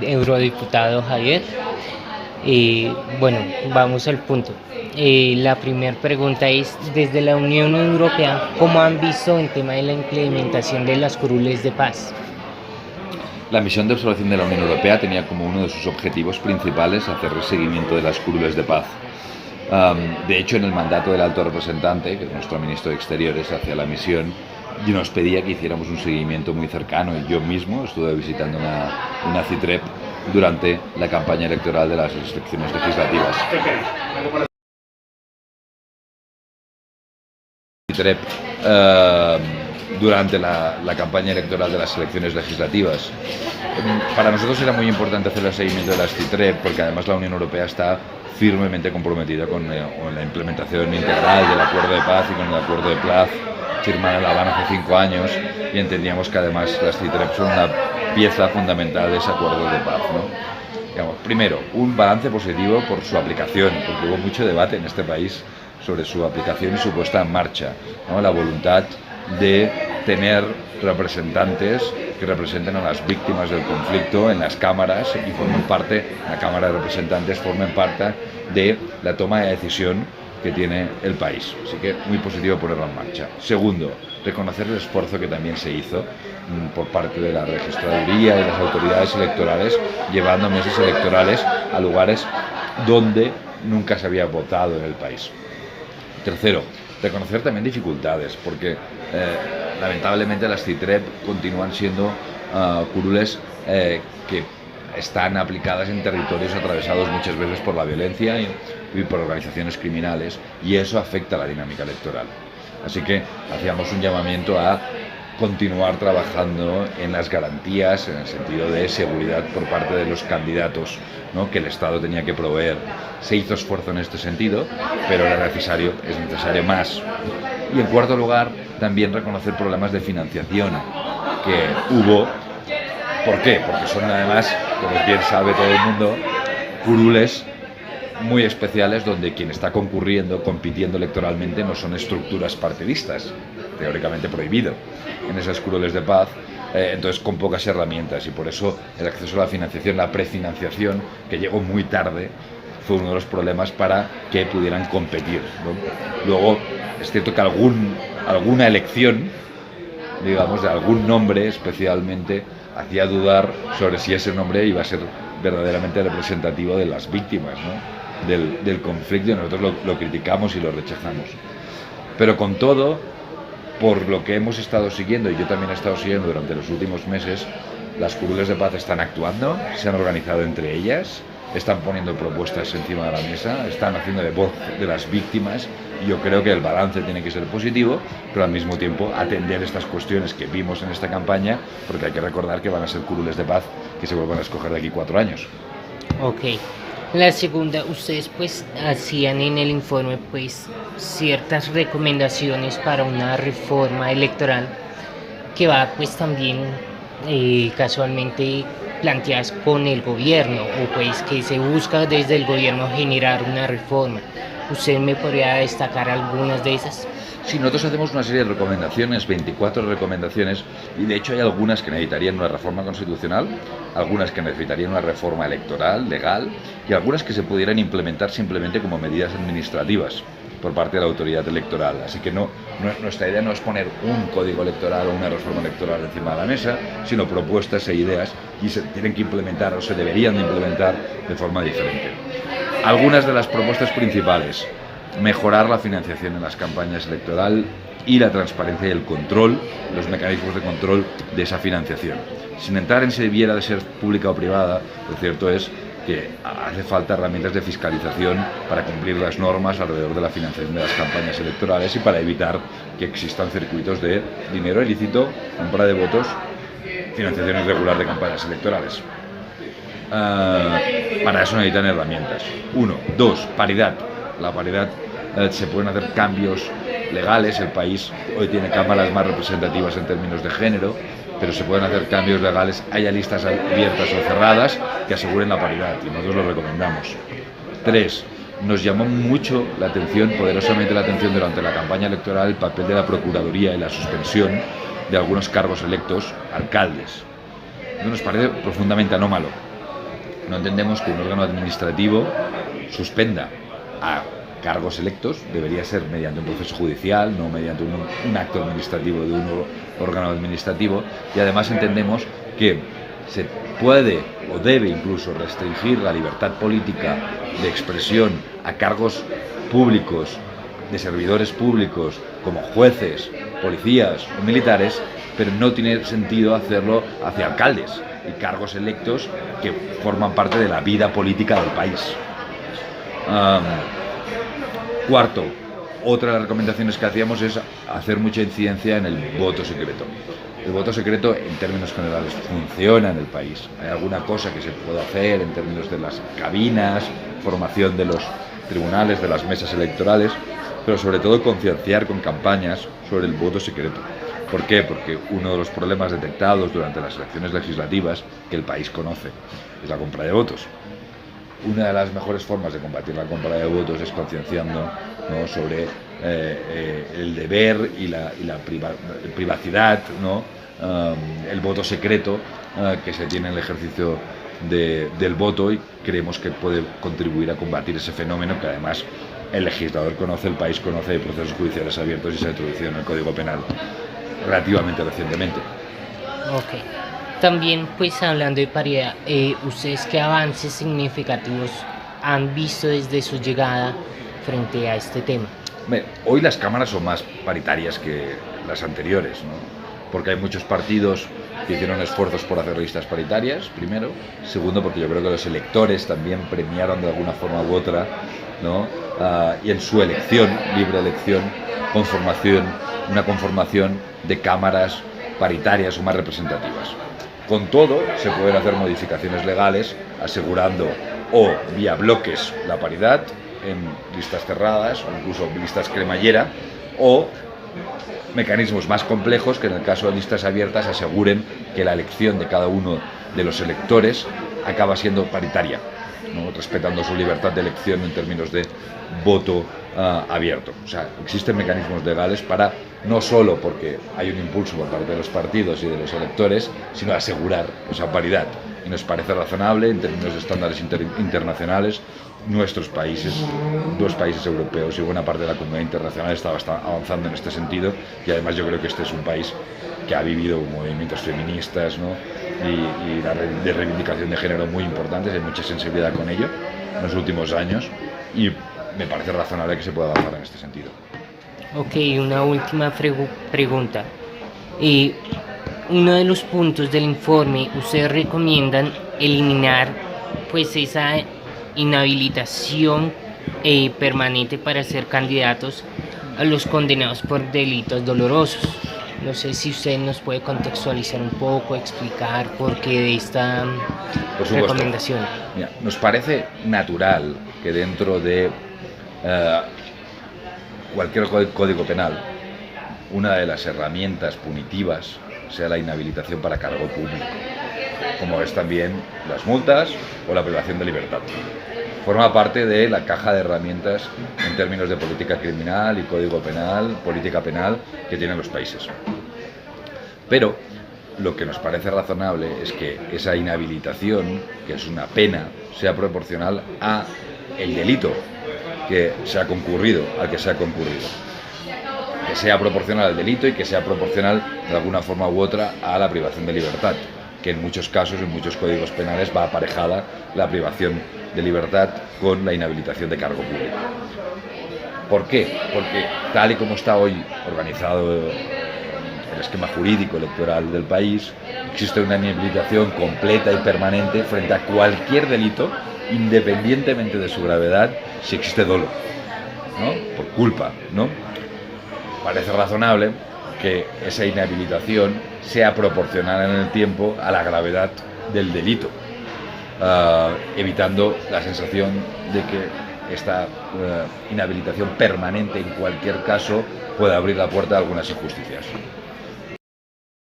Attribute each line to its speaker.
Speaker 1: eurodiputado Javier. Bueno, vamos al punto. La primera pregunta es, desde la Unión Europea, ¿cómo han visto el tema de la implementación de las curules de paz?
Speaker 2: La misión de observación de la Unión Europea tenía como uno de sus objetivos principales hacer el seguimiento de las curules de paz. De hecho, en el mandato del alto representante, que es nuestro ministro de Exteriores, hacia la misión, nos pedía que hiciéramos un seguimiento muy cercano y yo mismo estuve visitando una CITREP durante la campaña electoral de las elecciones legislativas. CITREP durante la campaña electoral de las elecciones legislativas. Para nosotros era muy importante hacer el seguimiento de las CITREP porque además la Unión Europea está firmemente comprometida con la implementación integral del acuerdo de paz y con el acuerdo de paz firmado en La Habana hace 5 años y entendíamos que además las CITREP son una pieza fundamental de ese acuerdo de paz, ¿no? Digamos, primero, un balance positivo por su aplicación, porque hubo mucho debate en este país sobre su aplicación y su puesta en marcha, ¿no? La voluntad de tener representantes que representen a las víctimas del conflicto en las cámaras y formen parte, la Cámara de Representantes formen parte de la toma de decisión que tiene el país. Así que muy positivo ponerlo en marcha. Segundo, reconocer el esfuerzo que también se hizo por parte de la registraduría y las autoridades electorales, llevando mesas electorales a lugares donde nunca se había votado en el país. Tercero, reconocer también dificultades, porque lamentablemente las CITREP continúan siendo curules que están aplicadas en territorios atravesados muchas veces por la violencia y por organizaciones criminales, y eso afecta a la dinámica electoral. Así que hacíamos un llamamiento a continuar trabajando en las garantías, en el sentido de seguridad por parte de los candidatos, ¿no?, que el Estado tenía que proveer. Se hizo esfuerzo en este sentido, pero es necesario más. Y en cuarto lugar, también reconocer problemas de financiación que hubo. ¿Por qué? Porque son además, como bien sabe todo el mundo, curules muy especiales donde quien está compitiendo electoralmente no son estructuras partidistas, teóricamente prohibido en esas curules de paz, entonces con pocas herramientas, y por eso el acceso a la financiación, la prefinanciación, que llegó muy tarde, fue uno de los problemas para que pudieran competir, ¿no? Luego, es cierto que alguna elección, digamos, de algún nombre especialmente, hacía dudar sobre si ese nombre iba a ser verdaderamente representativo de las víctimas, ¿no?, del conflicto, y nosotros lo criticamos y lo rechazamos. Pero con todo, por lo que hemos estado siguiendo, y yo también he estado siguiendo durante los últimos meses, las curules de paz están actuando, se han organizado entre ellas, están poniendo propuestas encima de la mesa, están haciendo de voz de las víctimas, y yo creo que el balance tiene que ser positivo, pero al mismo tiempo atender estas cuestiones que vimos en esta campaña, porque hay que recordar que van a ser curules de paz que se vuelvan a escoger de aquí 4 años.
Speaker 1: Ok. La segunda, ustedes pues hacían en el informe pues ciertas recomendaciones para una reforma electoral que va pues también casualmente planteadas con el gobierno, o pues que se busca desde el gobierno generar una reforma. ¿Usted me podría destacar algunas de esas?
Speaker 2: Sí, nosotros hacemos una serie de recomendaciones, 24 recomendaciones, y de hecho hay algunas que necesitarían una reforma constitucional, algunas que necesitarían una reforma electoral, legal, y algunas que se pudieran implementar simplemente como medidas administrativas por parte de la autoridad electoral. Así que nuestra idea no es poner un código electoral o una reforma electoral encima de la mesa, sino propuestas e ideas, y se tienen que implementar o se deberían de implementar de forma diferente. Algunas de las propuestas principales: mejorar la financiación en las campañas electorales y la transparencia y el control, los mecanismos de control de esa financiación. Sin entrar en si debiera de ser pública o privada, lo cierto es que hace falta herramientas de fiscalización para cumplir las normas alrededor de la financiación de las campañas electorales y para evitar que existan circuitos de dinero ilícito, compra de votos, financiación irregular de campañas electorales. Para eso necesitan herramientas. 1. 2. Paridad. La paridad, se pueden hacer cambios legales. El país hoy tiene cámaras más representativas en términos de género, pero se pueden hacer cambios legales, haya listas abiertas o cerradas, que aseguren la paridad, y nosotros lo recomendamos. 3. Nos llamó mucho la atención, poderosamente la atención durante la campaña electoral, el papel de la Procuraduría y la suspensión de algunos cargos electos, alcaldes. Eso nos parece profundamente anómalo. No entendemos que un órgano administrativo suspenda a cargos electos, debería ser mediante un proceso judicial, no mediante un acto administrativo de un órgano administrativo, y además entendemos que se puede o debe incluso restringir la libertad política de expresión a cargos públicos, de servidores públicos, como jueces, policías o militares, pero no tiene sentido hacerlo hacia alcaldes y cargos electos que forman parte de la vida política del país. Cuarto, otra de las recomendaciones que hacíamos es hacer mucha incidencia en el voto secreto. El voto secreto, en términos generales, funciona en el país. Hay alguna cosa que se puede hacer en términos de las cabinas, formación de los tribunales, de las mesas electorales, pero sobre todo concienciar con campañas sobre el voto secreto. ¿Por qué? Porque uno de los problemas detectados durante las elecciones legislativas que el país conoce es la compra de votos. Una de las mejores formas de combatir la compra de votos es concienciando, ¿no?, sobre el deber y la privacidad, ¿no?, el voto secreto que se tiene en el ejercicio del voto, y creemos que puede contribuir a combatir ese fenómeno que además el legislador conoce, el país conoce, de procesos judiciales abiertos y se ha introducido en el Código Penal relativamente recientemente.
Speaker 1: Ok. También, pues hablando de paridad, ¿ustedes qué avances significativos han visto desde su llegada frente a este tema?
Speaker 2: Hoy las cámaras son más paritarias que las anteriores, ¿no? Porque hay muchos partidos que hicieron esfuerzos por hacer listas paritarias, primero. Segundo, porque yo creo que los electores también premiaron de alguna forma u otra, ¿no?, y en su elección, libre elección, una conformación de cámaras paritarias o más representativas. Con todo, se pueden hacer modificaciones legales asegurando o vía bloques la paridad en listas cerradas o incluso listas cremallera, o mecanismos más complejos que en el caso de listas abiertas aseguren que la elección de cada uno de los electores acaba siendo paritaria, ¿no?, respetando su libertad de elección en términos de voto abierto. O sea, existen mecanismos legales para, no solo porque hay un impulso por parte de los partidos y de los electores, sino asegurar esa paridad. Y nos parece razonable, en términos de estándares internacionales, nuestros países, dos países europeos y buena parte de la comunidad internacional está avanzando en este sentido, y además yo creo que este es un país que ha vivido movimientos feministas, ¿no?, y de reivindicación de género muy importantes, hay mucha sensibilidad con ello en los últimos años, y me parece razonable que se pueda avanzar en este sentido.
Speaker 1: Ok, una última pregunta. Uno de los puntos del informe, ustedes recomiendan eliminar pues esa inhabilitación permanente para ser candidatos a los condenados por delitos dolorosos. No sé si usted nos puede contextualizar un poco, explicar por qué de esta recomendación.
Speaker 2: Mira, nos parece natural que dentro de cualquier código penal, una de las herramientas punitivas sea la inhabilitación para cargo público, como es también las multas o la privación de libertad. Forma parte de la caja de herramientas en términos de política criminal y código penal, política penal que tienen los países. Pero lo que nos parece razonable es que esa inhabilitación, que es una pena, sea proporcional a el delito que se ha concurrido, al que se ha concurrido. Que sea proporcional al delito y que sea proporcional de alguna forma u otra a la privación de libertad, que en muchos casos, en muchos códigos penales, va aparejada la privación de libertad con la inhabilitación de cargo público. ¿Por qué? Porque tal y como está hoy organizado el esquema jurídico electoral del país, existe una inhabilitación completa y permanente frente a cualquier delito, independientemente de su gravedad, si existe dolo, ¿no?, por culpa, ¿no? Parece razonable que esa inhabilitación sea proporcional en el tiempo a la gravedad del delito, evitando la sensación de que esta inhabilitación permanente en cualquier caso puede abrir la puerta a algunas injusticias.